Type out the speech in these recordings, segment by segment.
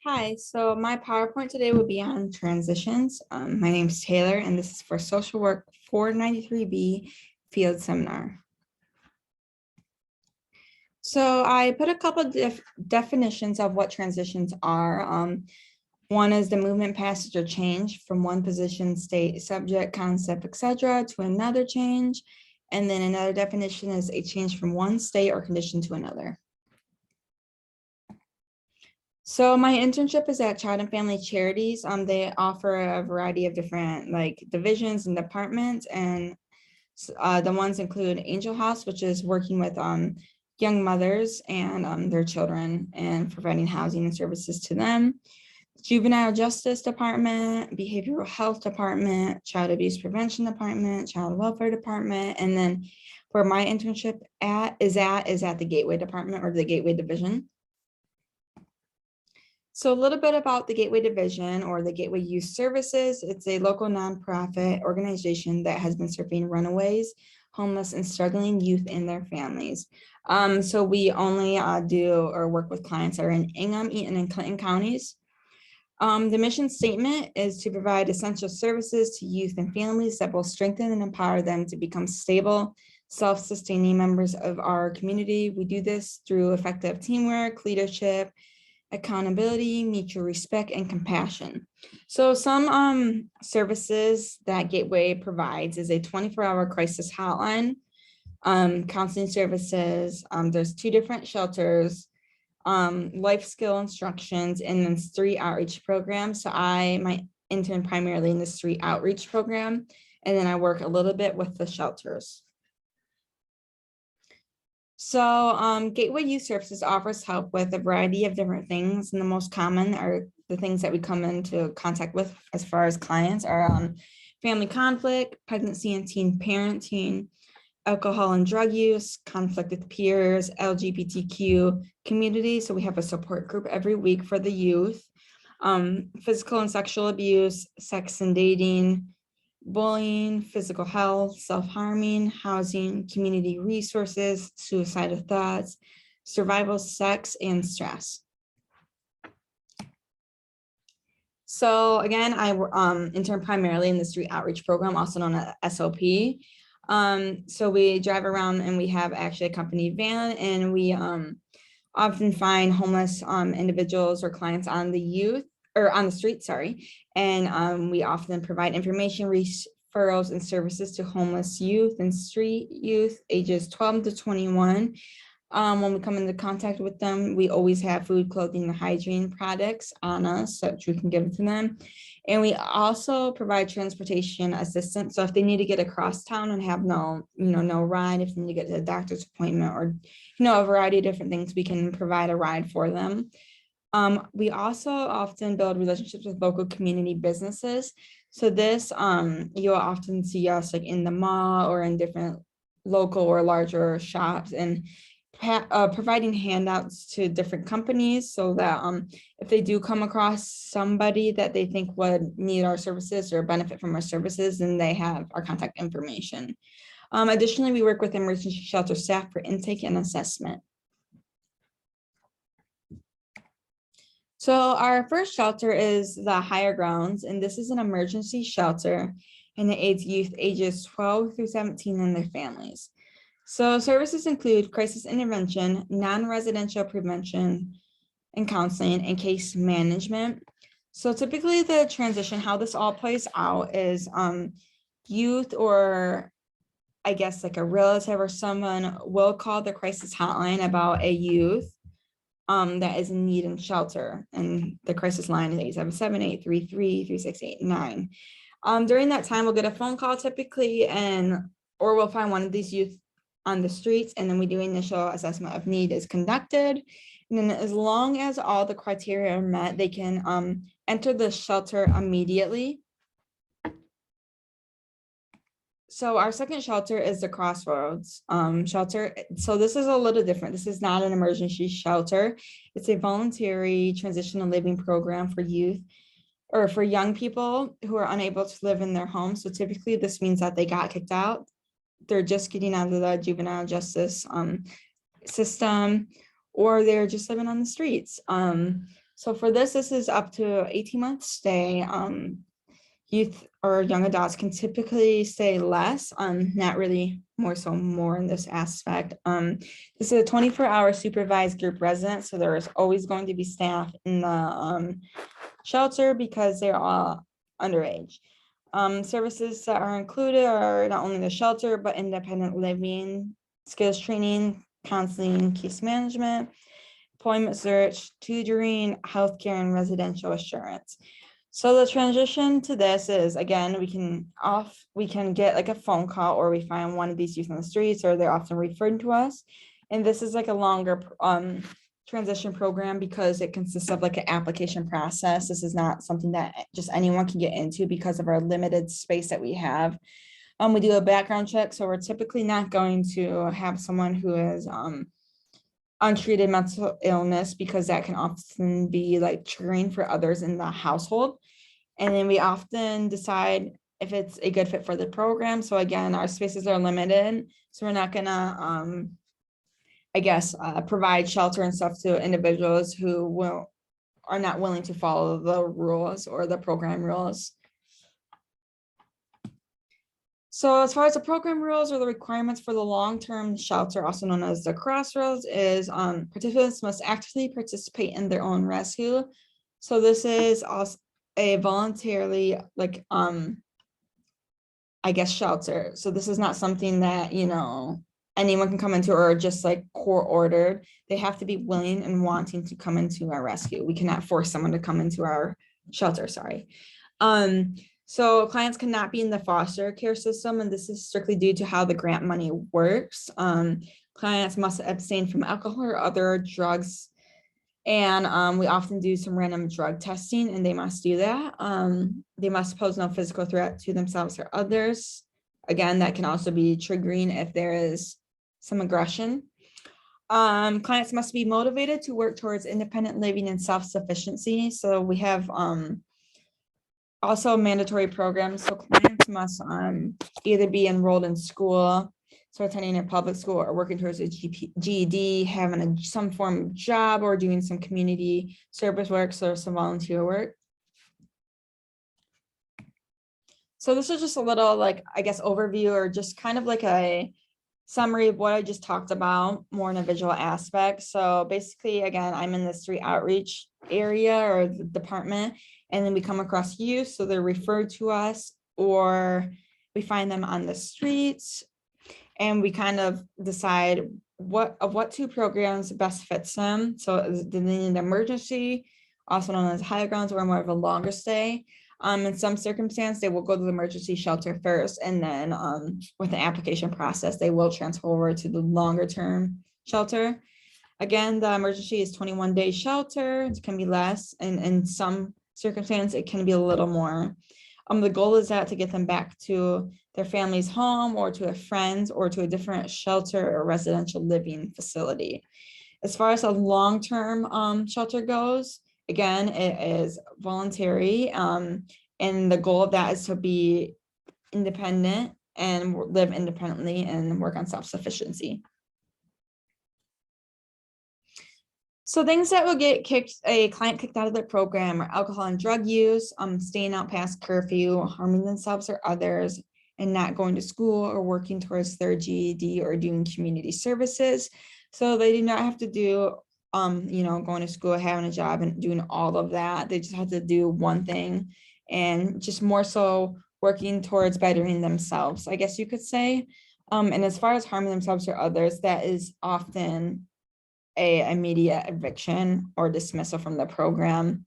Hi, so my PowerPoint today will be on transitions. My name is Taylor, and this is for Social Work 493B Field Seminar. So I put a couple of definitions of what transitions are. One is the movement, passage, or change from one position, state, subject, concept, etc., to another change. And then another definition is a change from one state or condition to another. So my internship is at Child and Family Charities. They offer a variety of different divisions and departments, and the ones include Angel House, which is working with young mothers and their children and providing housing and services to them. Juvenile Justice Department, Behavioral Health Department, Child Abuse Prevention Department, Child Welfare Department, and then where my internship is at the Gateway Department or the Gateway Division. So a little bit about the Gateway Division or the Gateway Youth Services. It's a local nonprofit organization that has been serving runaways, homeless, and struggling youth and their families. So we only do or work with clients that are in Ingham, Eaton, and Clinton counties. The mission statement is to provide essential services to youth and families that will strengthen and empower them to become stable, self-sustaining members of our community. We do this through effective teamwork, leadership, accountability, mutual respect, and compassion. So some services that Gateway provides is a 24-hour crisis hotline, counseling services. There's 2 different shelters, life skill instructions, and then 3 outreach programs. So I intern primarily in this 3 outreach program, and then I work a little bit with the shelters. So Gateway Youth Services offers help with a variety of different things, and the most common are the things that we come into contact with as far as clients are family conflict, pregnancy and teen parenting, alcohol and drug use, conflict with peers, LGBTQ community. So we have a support group every week for the youth, physical and sexual abuse, sex and dating, bullying, physical health, self-harming, housing, community resources, suicidal thoughts, survival, sex, and stress. So again, I intern primarily in the street outreach program, also known as SOP. So we drive around and we have actually a company van, and we often find homeless individuals or clients on the street, sorry. And we often provide information, referrals, and services to homeless youth and street youth ages 12 to 21. When we come into contact with them, we always have food, clothing, and hygiene products on us so that we can give it to them. And we also provide transportation assistance. So if they need to get across town and have no ride, if they need to get to a doctor's appointment or, a variety of different things, we can provide a ride for them. We also often build relationships with local community businesses. So this, you'll often see us in the mall or in different local or larger shops, and providing handouts to different companies so that if they do come across somebody that they think would need our services or benefit from our services, then they have our contact information. Additionally, we work with emergency shelter staff for intake and assessment. So our first shelter is the Higher Grounds, and this is an emergency shelter, and it aids youth ages 12 through 17 and their families. So services include crisis intervention, non-residential prevention and counseling, and case management. So typically the transition, how this all plays out is youth, or I guess a relative or someone, will call the crisis hotline about a youth that is in need in shelter. And the crisis line is 877-833-3689. During that time, we'll get a phone call typically, or we'll find one of these youth on the streets, and then we do initial assessment of need is conducted. And then as long as all the criteria are met, they can enter the shelter immediately. So our second shelter is the Crossroads shelter. So this is a little different. This is not an emergency shelter. It's a voluntary transitional living program for youth or for young people who are unable to live in their homes. So typically this means that they got kicked out. They're just getting out of the juvenile justice system, or they're just living on the streets. So for this is up to 18-month stay. Youth or young adults can typically stay less, not really more so more in this aspect. This is a 24-hour supervised group residence, so there is always going to be staff in the shelter because they're all underage. Services that are included are not only the shelter, but independent living, skills training, counseling, case management, employment search, tutoring, healthcare, and residential assurance. So the transition to this is, again, we can get like a phone call, or we find one of these youth on the streets, or they're often referred to us. And this is like a longer transition program because it consists of like an application process. This is not something that just anyone can get into because of our limited space that we have. We do a background check, so we're typically not going to have someone who is untreated mental illness, because that can often be like triggering for others in the household. And then we often decide if it's a good fit for the program. So again, our spaces are limited, so we're not gonna, provide shelter and stuff to individuals who are not willing to follow the rules or the program rules. So as far as the program rules or the requirements for the long-term shelter, also known as the Crossroads, is participants must actively participate in their own rescue. So this is also a voluntarily shelter. So this is not something that, anyone can come into or just like court ordered. They have to be willing and wanting to come into our rescue. We cannot force someone to come into our shelter, sorry. So clients cannot be in the foster care system, and this is strictly due to how the grant money works. Clients must abstain from alcohol or other drugs, and we often do some random drug testing, and they must do that. They must pose no physical threat to themselves or others. Again, that can also be triggering if there is some aggression. Clients must be motivated to work towards independent living and self-sufficiency. So we have also mandatory programs. So clients must either be enrolled in school, so attending a public school, or working towards a GED, having some form of job, or doing some community service work, so some volunteer work. So this is just a little overview, or just kind of like a summary of what I just talked about, more in a visual aspect. So basically, again, I'm in the street outreach area or the department, and then we come across youth, so they're referred to us, or we find them on the streets, and we kind of decide what two programs best fits them. So they need an emergency, also known as higher grounds, or more of a longer stay. In some circumstance, they will go to the emergency shelter first, and then with the application process, they will transfer over to the longer term shelter. Again, the emergency is 21-day shelter. It can be less, and in some circumstance, it can be a little more. The goal is that to get them back to their family's home, or to a friend's, or to a different shelter or residential living facility. As far as a long-term shelter goes, again, it is voluntary, and the goal of that is to be independent and live independently and work on self-sufficiency. So things that will get a client kicked out of their program are alcohol and drug use, staying out past curfew, harming themselves or others, and not going to school or working towards their GED or doing community services. So they do not have to do going to school, having a job, and doing all of that. They just have to do one thing, and just more so working towards bettering themselves, I guess you could say. And as far as harming themselves or others, that is often a immediate eviction or dismissal from the program.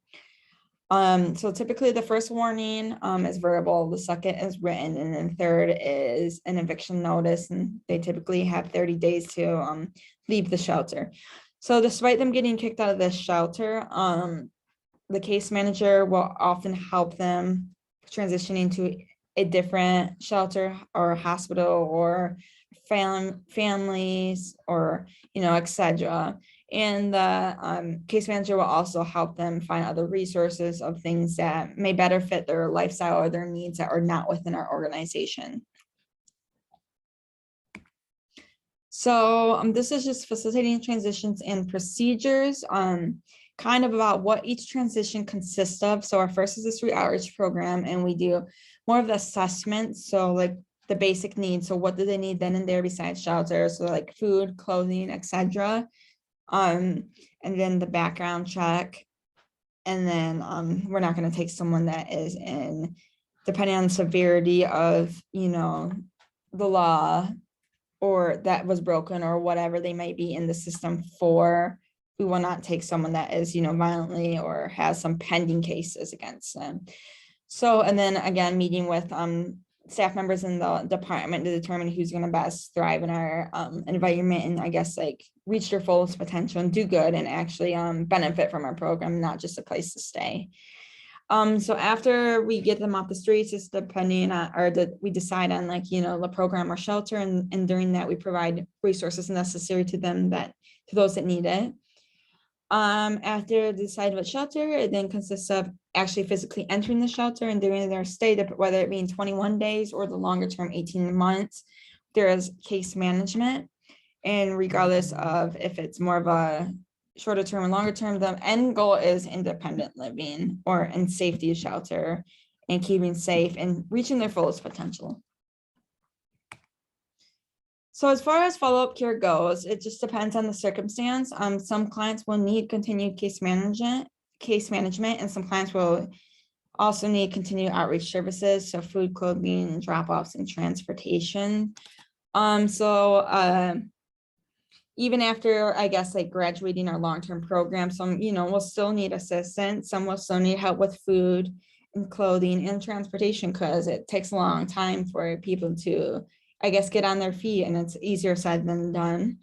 So typically the first warning is verbal, the second is written, and then third is an eviction notice, and they typically have 30 days to leave the shelter. So despite them getting kicked out of the shelter, the case manager will often help them transitioning to a different shelter or hospital or families, or etc. And the case manager will also help them find other resources of things that may better fit their lifestyle or their needs that are not within our organization. So this is just facilitating transitions and procedures, kind of about what each transition consists of. So our first is the street outreach program, and we do more of the assessment. So like the basic needs. So what do they need then and there besides shelter? So like food, clothing, etc. And then the background check. And then we're not going to take someone that is in, depending on the severity of, the law or that was broken or whatever they might be in the system for. We will not take someone that is, violently or has some pending cases against them. So, and then again, meeting with staff members in the department to determine who's going to best thrive in our environment and I guess like reach their fullest potential and do good and actually benefit from our program, not just a place to stay. So after we get them off the streets, it's depending on, or we decide on like, the program or shelter, and during that we provide resources necessary to them to those that need it. After they decide what shelter, it then consists of actually physically entering the shelter and during their stay, whether it be in 21 days or the longer term 18 months, there is case management. And regardless of if it's more of a shorter term and longer term, the end goal is independent living or in safety shelter and keeping safe and reaching their fullest potential. So as far as follow-up care goes, it just depends on the circumstance. Some clients will need continued case management, and some clients will also need continued outreach services, so food, clothing, drop-offs, and transportation. Even after, I guess, like graduating our long-term program, some, will still need assistance. Some will still need help with food and clothing and transportation because it takes a long time for people to, I guess, get on their feet, and it's easier said than done.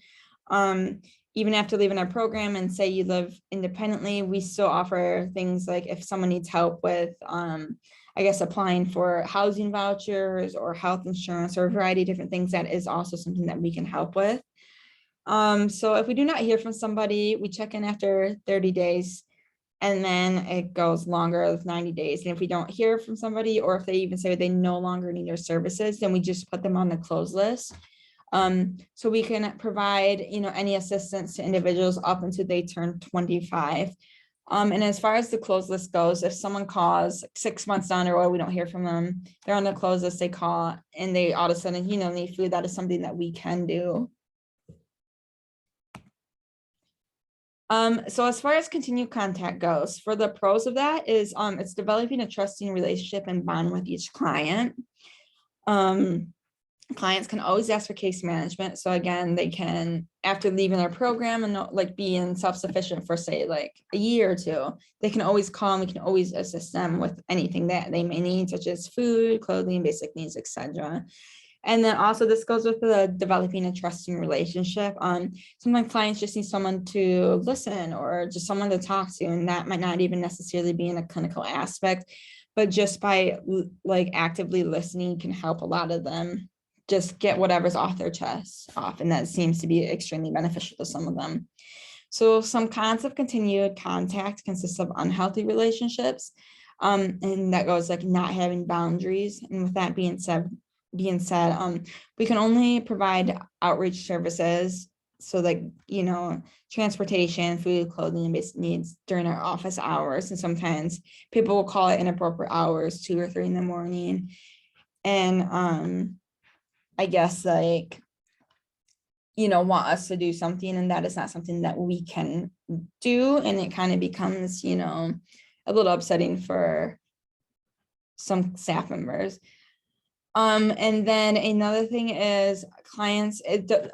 Even after leaving our program and say you live independently, we still offer things like if someone needs help with, I guess, applying for housing vouchers or health insurance or a variety of different things, that is also something that we can help with. So if we do not hear from somebody, we check in after 30 days. And then it goes longer with 90 days. And if we don't hear from somebody, or if they even say they no longer need our services, then we just put them on the closed list. So we can provide, any assistance to individuals up until they turn 25. And as far as the closed list goes, if someone calls 6 months down the road, we don't hear from them, they're on the closed list, they call and they all of a sudden, need food, that is something that we can do. So as far as continued contact goes, for the pros of that is it's developing a trusting relationship and bond with each client. Clients can always ask for case management. So again, they can, after leaving their program and like being self-sufficient for say like a year or two, they can always call and we can always assist them with anything that they may need, such as food, clothing, basic needs, etc. And then also this goes with the developing a trusting relationship. Sometimes clients just need someone to listen or just someone to talk to, and that might not even necessarily be in a clinical aspect, but just by like actively listening can help a lot of them just get whatever's off their chest off. And that seems to be extremely beneficial to some of them. So some cons of continued contact consists of unhealthy relationships. And that goes like not having boundaries. And with that being said, we can only provide outreach services, so like, transportation, food, clothing, and basic needs during our office hours. And sometimes people will call it inappropriate hours, 2 or 3 in the morning. And I guess like, want us to do something, and that is not something that we can do. And it kind of becomes, a little upsetting for some staff members. And then another thing is clients,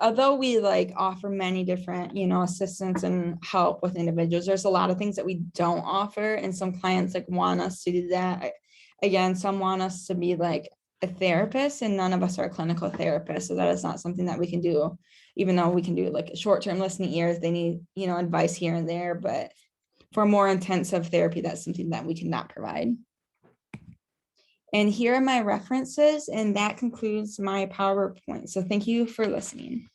although we like offer many different, assistance and help with individuals, there's a lot of things that we don't offer. And some clients like want us to do that. Again, some want us to be like a therapist, and none of us are clinical therapists. So that is not something that we can do, even though we can do like a short-term listening ears. They need, advice here and there, but for more intensive therapy, that's something that we cannot provide. And here are my references, and that concludes my PowerPoint. So thank you for listening.